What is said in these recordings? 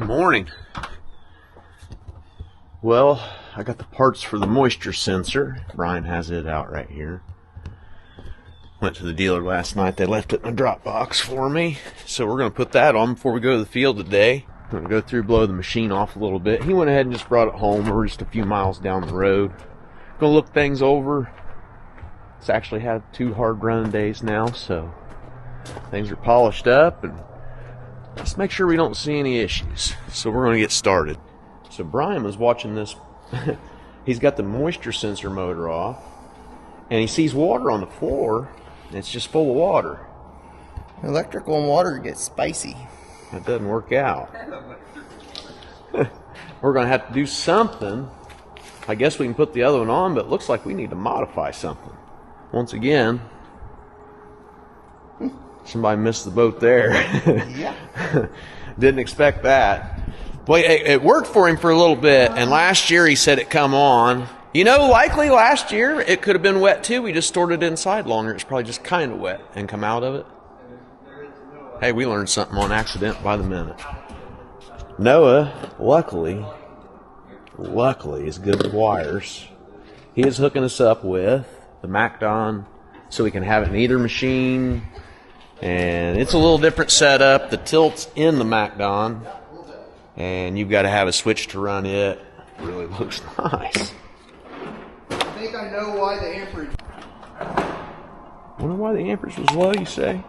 Morning. Well, I got the parts for the moisture sensor. Brian has it out right here. Went to the dealer last night. They left it in a drop box for me. So we're going to put that on before we go to the field today. I'm going to go through, blow the machine off a little bit. He went ahead and just brought it home. We're just a few miles down the road. Going to look things over. It's actually had 2 hard running days now, so things are polished up, and let's make sure we don't see any issues. So we're going to get started. So Brian was watching this. He's got the moisture sensor motor off, and he sees water on the floor, and it's just full of water. Electrical and water gets spicy. That doesn't work out. We're going to have to do something. I guess we can put the other one on, but it looks like we need to modify something. Once again, somebody missed the boat there. Yeah. Didn't expect that. Well, it worked for him for a little bit, and last year he said it come on. You know, likely last year it could have been wet too. We just stored it inside longer. It's probably just kind of wet and come out of it. Hey, we learned something on accident by the minute. Noah, luckily is good with wires. He is hooking us up with the MacDon so we can have it in either machine. And it's a little different setup. The tilt's in the MacDon, and you've got to have a switch to run it. It really looks nice. I think I know why the amperage. Wonder why the amperage was low, you say?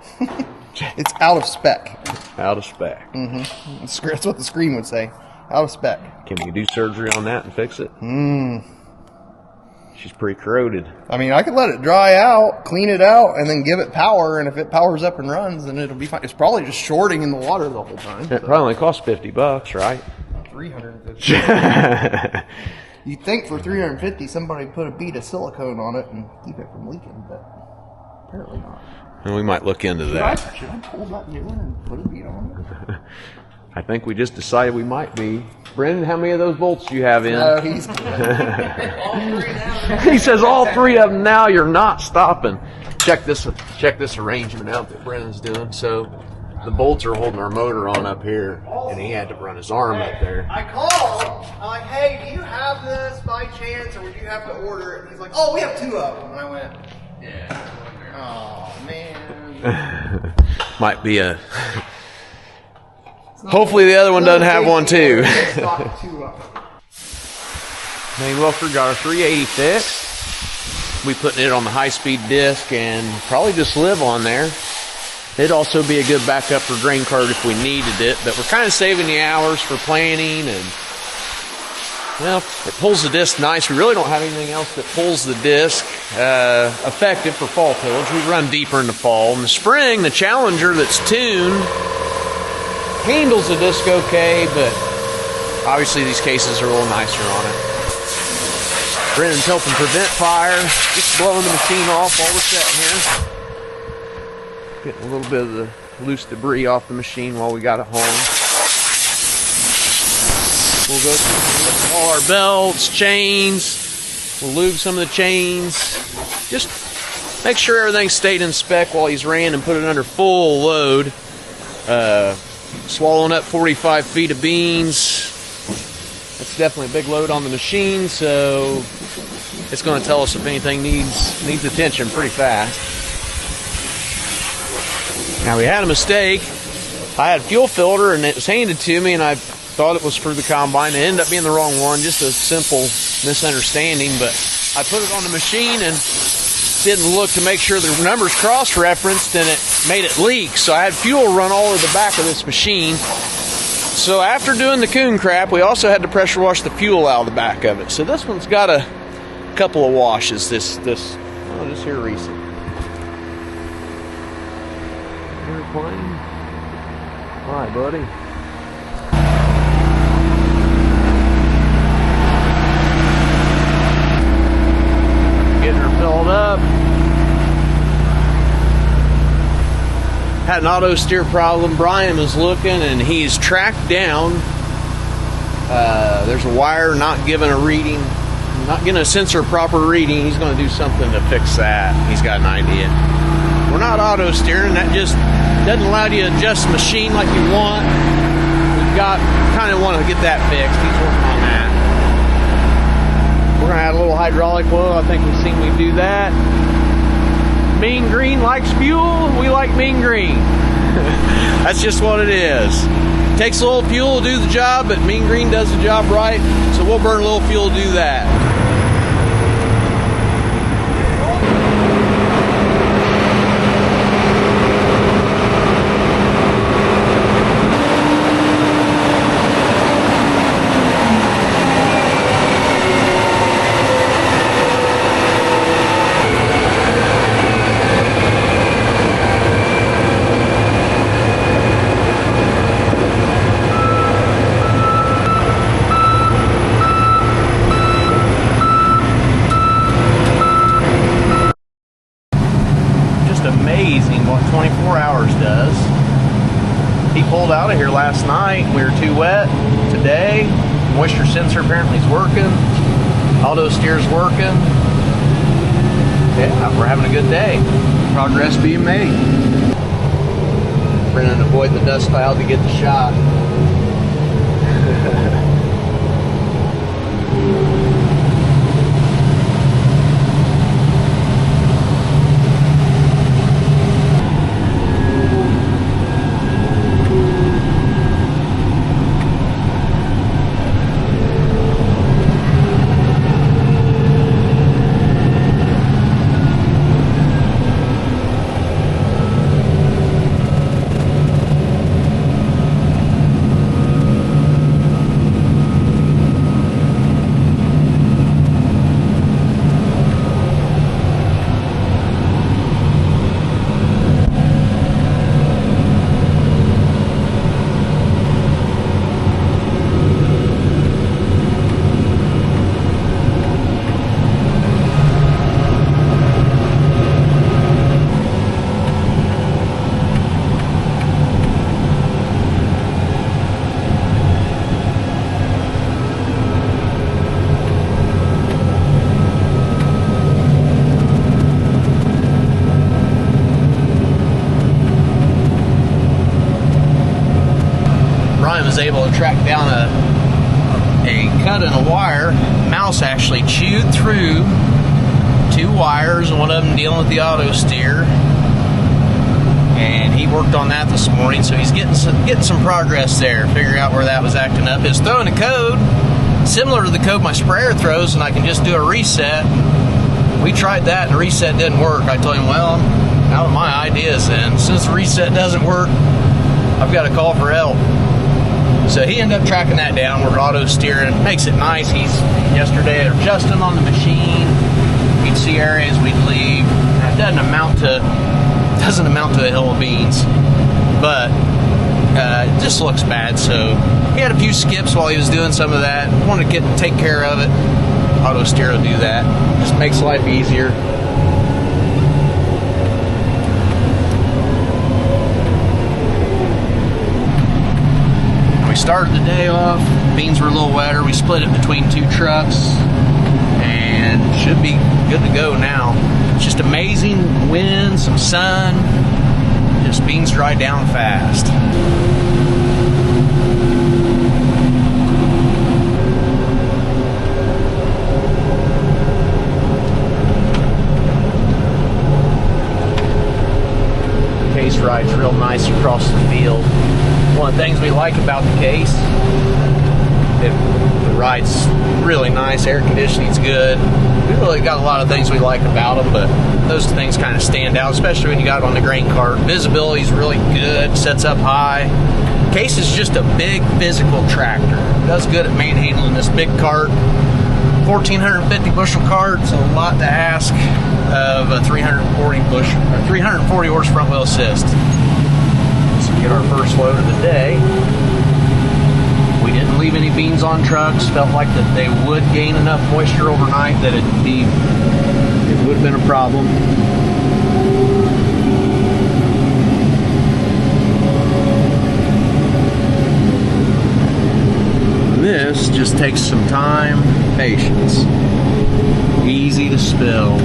It's out of spec. Out of spec. Mm-hmm. That's what the screen would say. Out of spec. Can we do surgery on that and fix it? She's pretty corroded. I mean, I could let it dry out, clean it out, and then give it power, and if it powers up and runs, then it'll be fine. It's probably just shorting in the water the whole time. It probably cost $50, right? $350. You'd think for $350 somebody put a bead of silicone on it and keep it from leaking, but apparently not. And we might look into that. Should I pull that new one and put a bead on it? I think we just decided we might be. Brennan, how many of those bolts do you have in? No, he's He says all 3 of them now. You're not stopping. Check this arrangement out that Brennan's doing. So the bolts are holding our motor on up here, and he had to run his arm up there. I called. I'm like, hey, do you have this by chance, or would you have to order it? And he's like, oh, we have 2 of them. And I went, yeah. Oh, man. Might be a... Hopefully the other one doesn't have one too. Main welker got our 380 fixed. We putting it on the high-speed disc and probably just live on there. It'd also be a good backup for grain cart if we needed it, but we're kind of saving the hours for planning, and well, it pulls the disc nice. We really don't have anything else that pulls the disc effective for fall tillage. We run deeper in the fall. In the spring, the Challenger that's tuned handles the disc okay, but obviously these cases are a little nicer on it. Brennan's helping prevent fire, just blowing the machine off while we're sitting here. Getting a little bit of the loose debris off the machine while we got it home. We'll go through all our belts, chains. We'll lube some of the chains. Just make sure everything stayed in spec while he's ran and put it under full load. Swallowing up 45 feet of beans. That's definitely a big load on the machine, so it's going to tell us if anything needs attention pretty fast. Now, we had a mistake. I had a fuel filter, and it was handed to me, and I thought it was for the combine. It ended up being the wrong one, just a simple misunderstanding, but I put it on the machine and didn't look to make sure the numbers cross-referenced, and it made it leak. So I had fuel run all over the back of this machine. So after doing the coon crap, we also had to pressure wash the fuel out of the back of it. So this one's got a couple of washes. This here recent. Airplane. Hi, buddy. Getting her filled up. Had an auto steer problem. Brian was looking, and he's tracked down. There's a wire not giving a reading, not getting a sensor proper reading. He's going to do something to fix that. He's got an idea. We're not auto steering. That just doesn't allow you to adjust the machine like you want. We've kind of want to get that fixed. He's working on that. We're gonna add a little hydraulic oil. I think we've seen me do that. Mean Green likes fuel. We like Mean Green. That's just what it is. Takes a little fuel to do the job, but Mean Green does the job right. So we'll burn a little fuel to do that. Amazing what 24 hours does. He pulled out of here last night. We were too wet. Today, moisture sensor apparently is working. Auto steer's working. Yeah, we're having a good day. Progress being made. Brennen avoid the dust cloud to get the shot. Was able to track down a cut in a wire. Mouse actually chewed through 2 wires, one of them dealing with the auto steer, and he worked on that this morning, so he's getting some progress there, figuring out where that was acting up. It's throwing a code similar to the code my sprayer throws, and I can just do a reset. We tried that and the reset didn't work. I told him, well, I'm out of my ideas, and since the reset doesn't work, I've got to call for help. So he ended up tracking that down. We're auto steering. Makes it nice. He's yesterday adjusting on the machine. We'd see areas we'd leave. It doesn't amount to a hill of beans, but it just looks bad. So he had a few skips while he was doing some of that. Wanted to take care of it. Auto steer will do that. Just makes life easier. Started the day off, beans were a little wetter. We split it between 2 trucks and should be good to go now. It's just amazing wind, some sun, just beans dry down fast. Case rides real nice across the field. One of the things we like about the case, the ride's really nice, air conditioning's good. We really got a lot of things we like about them, but those things kind of stand out, especially when you got it on the grain cart. Visibility's really good, sets up high. Case is just a big physical tractor. Does good at manhandling this big cart. 1,450 bushel cart, it's a lot to ask of a 340 horse front wheel assist. Get our first load of the day. We didn't leave any beans on trucks. Felt like that they would gain enough moisture overnight that it would have been a problem. This just takes some time, patience. Easy to spill.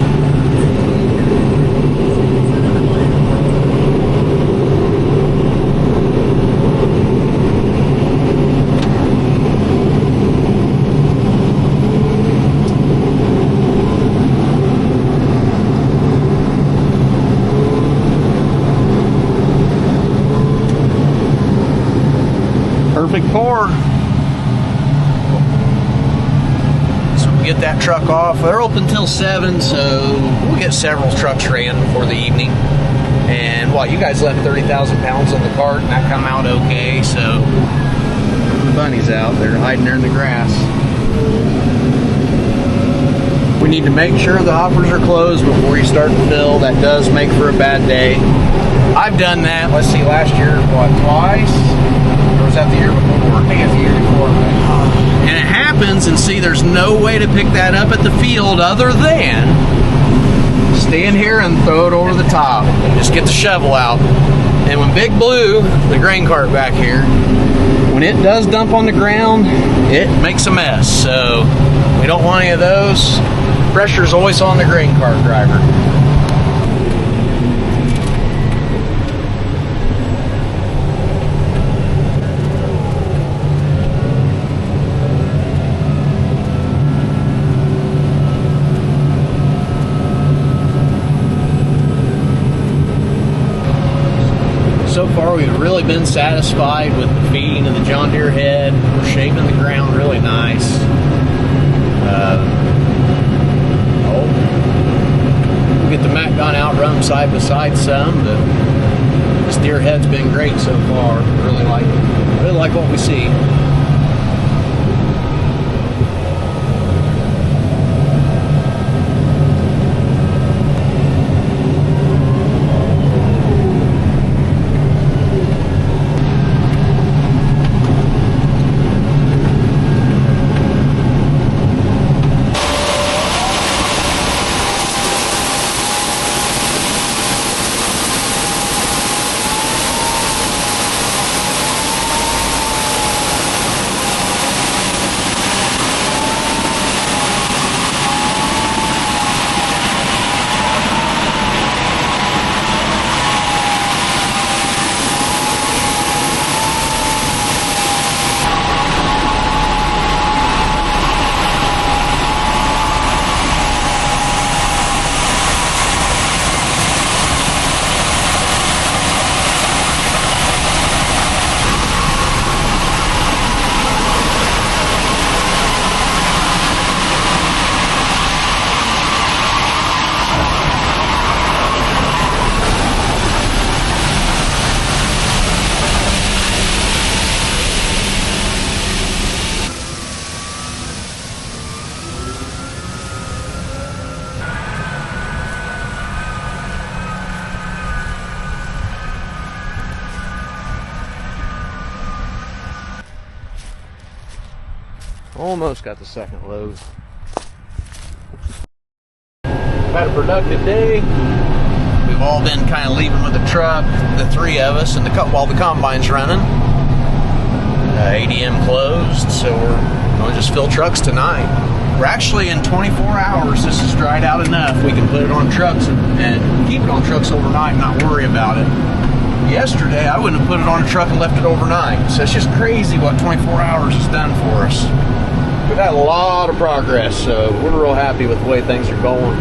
truck off. They're open till 7, so we'll get several trucks ran before the evening. And what, you guys left 30,000 pounds on the cart, and that come out okay, so the bunnies out, they're hiding there in the grass. We need to make sure the hoppers are closed before you start to fill. That does make for a bad day. I've done that, let's see, last year, what, twice? Or was that the year before? I think it's the year before. And it happens, and see, there's no way to pick that up at the field other than stand here and throw it over the top. Just get the shovel out. And when Big Blue, the grain cart back here, when it does dump on the ground, it makes a mess. So we don't want any of those. Pressure's always on the grain cart driver. So far, we've really been satisfied with the feeding of the John Deere head. We're shaping the ground really nice. We'll get the MacDon out, run them side by side some, but this Deere head's been great so far. Really like what we see. Almost got the second load. Had a productive day. We've all been kind of leaving with the truck, the three of us, and while the combine's running. ADM closed, so we're going to just fill trucks tonight. We're actually in 24 hours. This is dried out enough. We can put it on trucks and keep it on trucks overnight and not worry about it. Yesterday, I wouldn't have put it on a truck and left it overnight. So it's just crazy what 24 hours has done for us. We've had a lot of progress, so we're real happy with the way things are going.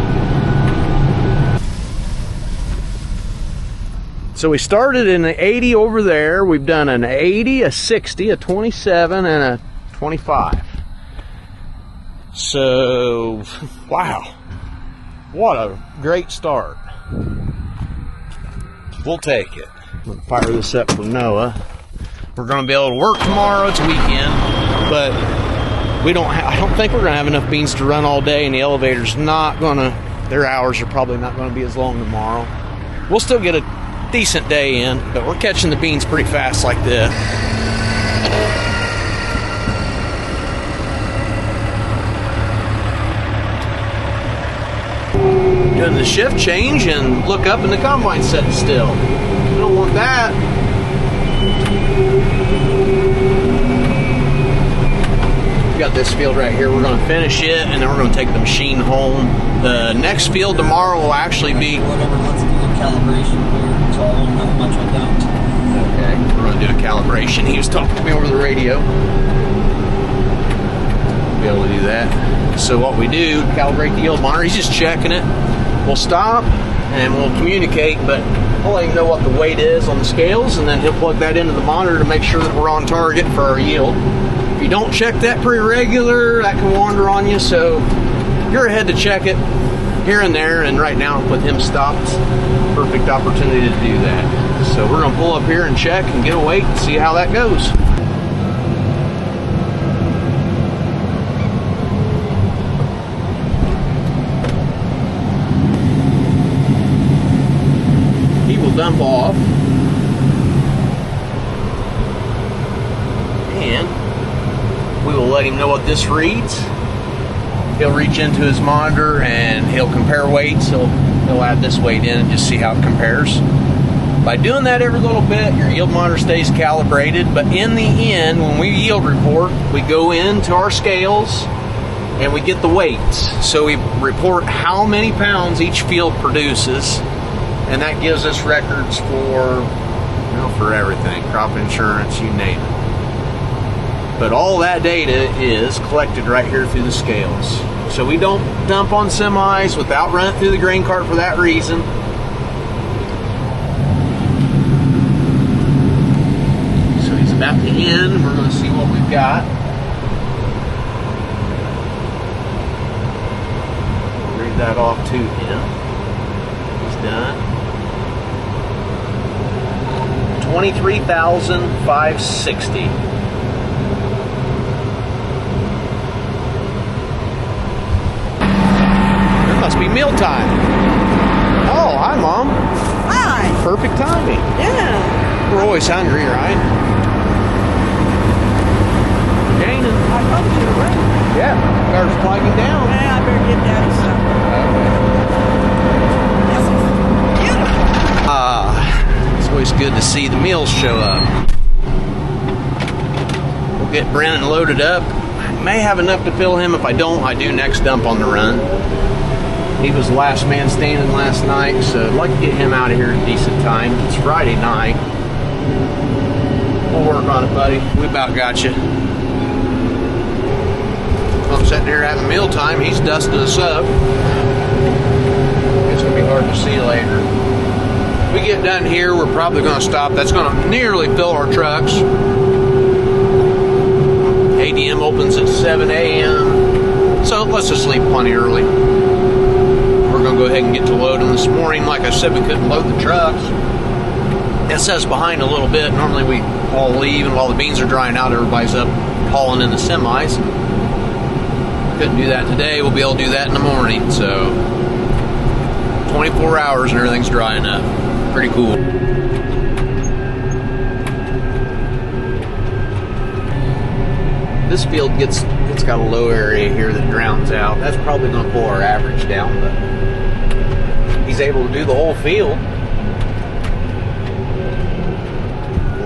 So we started in the 80 over there. We've done an 80, a 60, a 27, and a 25. So, wow. What a great start. We'll take it. I'm going to fire this up for Noah. We're going to be able to work tomorrow. It's a weekend, but I don't think we're going to have enough beans to run all day, and the elevator's not going to, their hours are probably not going to be as long tomorrow. We'll still get a decent day in, but we're catching the beans pretty fast like this. Doing the shift change and look up and the combine's sitting still. We don't want that. We got this field right here. We're going to finish it and then we're going to take the machine home. The next field tomorrow will actually be whatever. Let's do a calibration here, so I won't know much I don't. Okay, we're going to do a calibration. He was talking to me over the radio. Be able to do that. So what we do, calibrate the yield monitor. He's just checking it. We'll stop and we'll communicate, but I'll let him know what the weight is on the scales, and then he'll plug that into the monitor to make sure that we're on target for our yield. If you don't check that pretty regular, that can wander on you, so you're ahead to check it here and there, and right now with him stopped, perfect opportunity to do that. So we're gonna pull up here and check and get a weight and see how that goes. He will dump off, and we will let him know what this reads. He'll reach into his monitor and he'll compare weights. He'll add this weight in and just see how it compares. By doing that every little bit, your yield monitor stays calibrated. But in the end, when we yield report, we go into our scales and we get the weights. So we report how many pounds each field produces, and that gives us records for everything, crop insurance, you name it. But all that data is collected right here through the scales. So we don't dump on semis without running through the grain cart for that reason. So he's about to end. We're going to see what we've got. We'll read that off to him. He's done. 23,560. Must be mealtime. Oh, hi, Mom. Hi. Perfect timing. Yeah. We're always hungry, right? Gaining. I told you to run. Yeah. Car's plugging down. Yeah, I better give Daddy some. This is beautiful. It's always good to see the meals show up. We'll get Brennen loaded up. I may have enough to fill him. If I don't, I do next dump on the run. He was the last man standing last night, so I'd like to get him out of here at a decent time. It's Friday night. We'll work on it, buddy. We about got you. I'm sitting here having mealtime. He's dusting us up. It's going to be hard to see later. When we get done here, we're probably going to stop. That's going to nearly fill our trucks. ADM opens at 7 a.m. So let's just leave plenty early. We're going to go ahead and get to loading this morning. Like I said, we couldn't load the trucks. It says behind a little bit. Normally we all leave, and while the beans are drying out, everybody's up hauling in the semis. Couldn't do that today. We'll be able to do that in the morning. So 24 hours and everything's drying up. Pretty cool. This field it's got a low area here that drowns out. That's probably going to pull our average down, but he's able to do the whole field.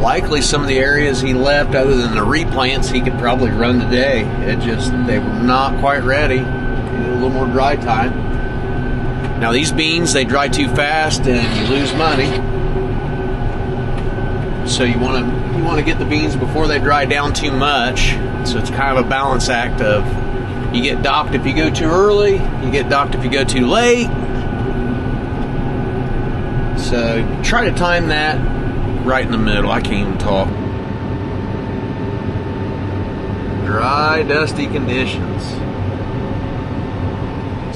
Likely some of the areas he left, other than the replants, he could probably run today. They were not quite ready. Needed a little more dry time. Now these beans, they dry too fast and you lose money. So you want to get the beans before they dry down too much. So it's kind of a balance act of, you get docked if you go too early, you get docked if you go too late. So try to time that right in the middle. I can't even talk. Dry, dusty conditions.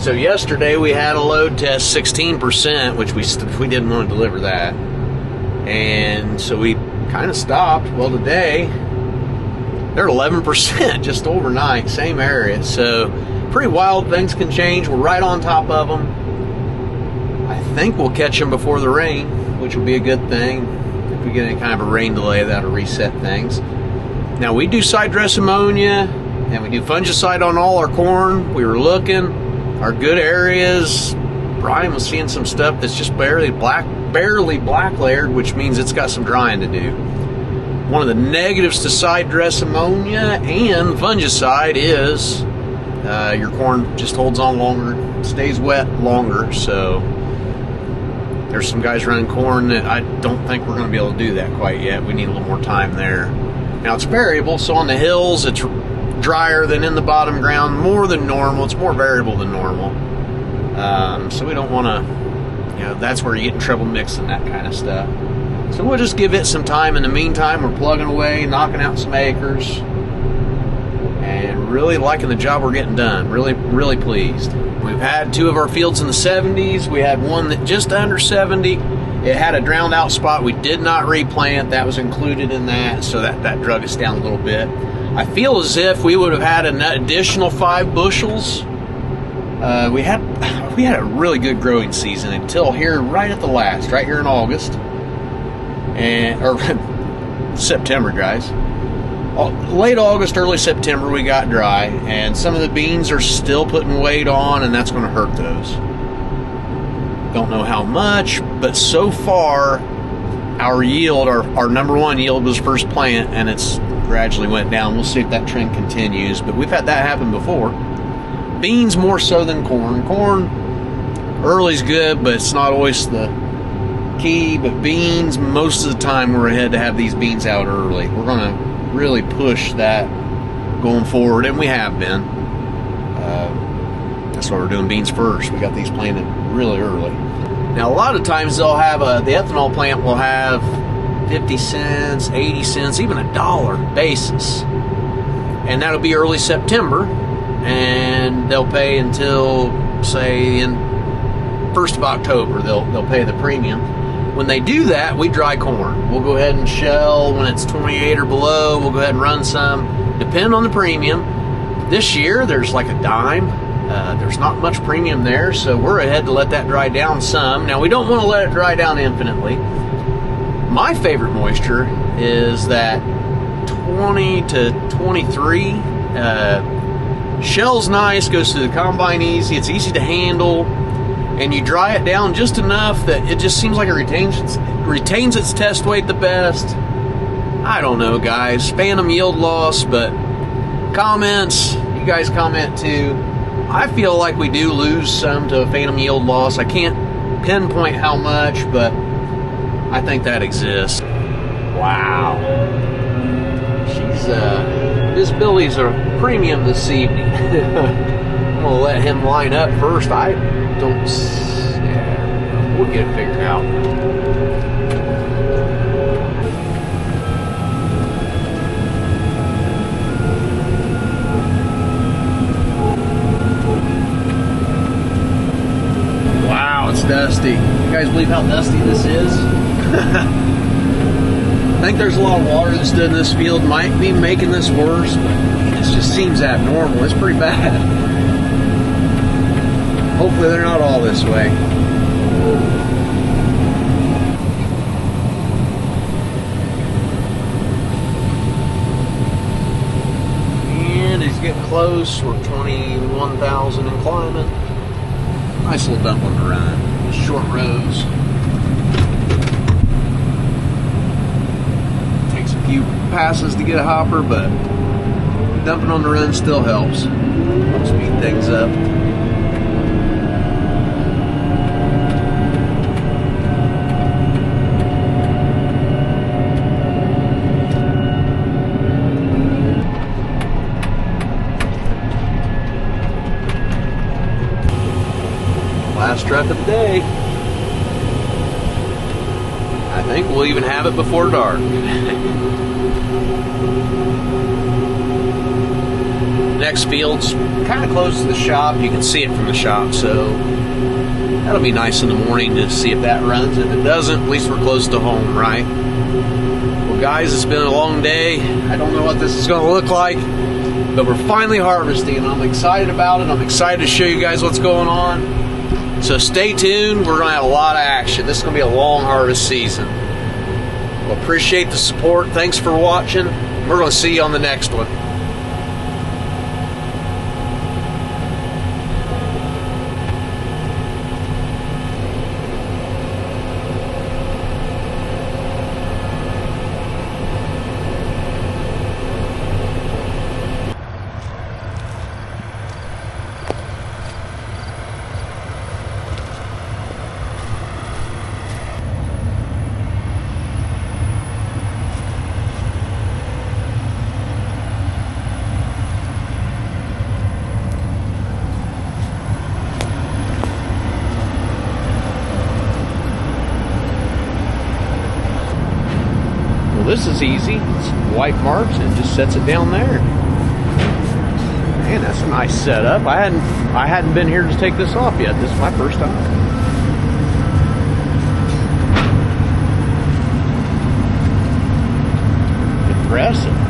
So yesterday we had a load test 16%, which we didn't want to deliver that. And so we kind of stopped. Well, today they're 11% just overnight, same area. So pretty wild. Things can change. We're right on top of them. I think we'll catch them before the rain, which will be a good thing. If we get any kind of a rain delay, that'll reset things. Now we do side dress ammonia and we do fungicide on all our corn. We were looking, our good areas. Brian was seeing some stuff that's just barely black layered, which means it's got some drying to do. One of the negatives to side dress ammonia and fungicide is your corn just holds on longer, stays wet longer. So there's some guys running corn that I don't think we're going to be able to do that quite yet. We need a little more time there. Now it's variable, so on the hills it's drier than in the bottom ground, more than normal. It's more variable than normal. So we don't want to, that's where you get in trouble mixing that kind of stuff. So we'll just give it some time. In the meantime, we're plugging away, knocking out some acres, and really liking the job we're getting done. Really, really pleased. We've had 2 of our fields in the 70s. We had one that just under 70. It had a drowned out spot. We did not replant. That was included in that, so that drug us down a little bit. I feel as if we would have had an additional 5 bushels. We had a really good growing season until here, right at the last, right here in August, or September, guys. Late August, early September, we got dry, and some of the beans are still putting weight on, and that's going to hurt those. Don't know how much, but so far, our yield, our number 1 yield was first plant, and it's gradually went down. We'll see if that trend continues, but we've had that happen before. Beans more so than corn. Corn, early's good, but it's not always the key, but beans, most of the time we're ahead to have these beans out early. We're going to really push that going forward, and we have been. That's why we're doing beans first. We got these planted really early. Now, a lot of times they'll have the ethanol plant will have 50 cents, 80 cents, even $1 basis, and that'll be early September, and they'll pay until, say, in 1st of October. They'll pay the premium. When they do that, we dry corn. We'll go ahead and shell when it's 28 or below. We'll go ahead and run some, depending on the premium. This year, there's like a dime. There's not much premium there, so we're ahead to let that dry down some. Now, we don't want to let it dry down infinitely. My favorite moisture is that 20 to 23. Shell's nice, goes through the combine easy, it's easy to handle, and you dry it down just enough that it just seems like it retains its test weight the best. I don't know, guys. Phantom yield loss, but comments, you guys comment too. I feel like we do lose some to a phantom yield loss. I can't pinpoint how much, but I think that exists. Wow. This Billy's a premium this evening. I'm going to let him line up first. Yeah, we'll get it figured out. Wow, it's dusty. You guys believe how dusty this is? I think there's a lot of water that stood in this field. Might be making this worse, but it just seems abnormal. It's pretty bad. Hopefully they're not all this way. And he's getting close. We're 21,000 and climbing. Nice little dump on the run. Short rows. Takes a few passes to get a hopper, but dumping on the run still helps. Speed things up. Last truck of the day. I think we'll even have it before dark. Next field's kind of close to the shop. You can see it from the shop, so that'll be nice in the morning to see if that runs. If it doesn't, at least we're close to home, right? Well, guys, it's been a long day. I don't know what this is going to look like, but we're finally harvesting, and I'm excited about it. I'm excited to show you guys what's going on. So stay tuned. We're going to have a lot of action. This is going to be a long harvest season. Well, appreciate the support. Thanks for watching. We're going to see you on the next one. This is easy. It's white marks and it just sets it down there. That's a nice setup. I hadn't been here to take this off yet. This is my first time. Impressive.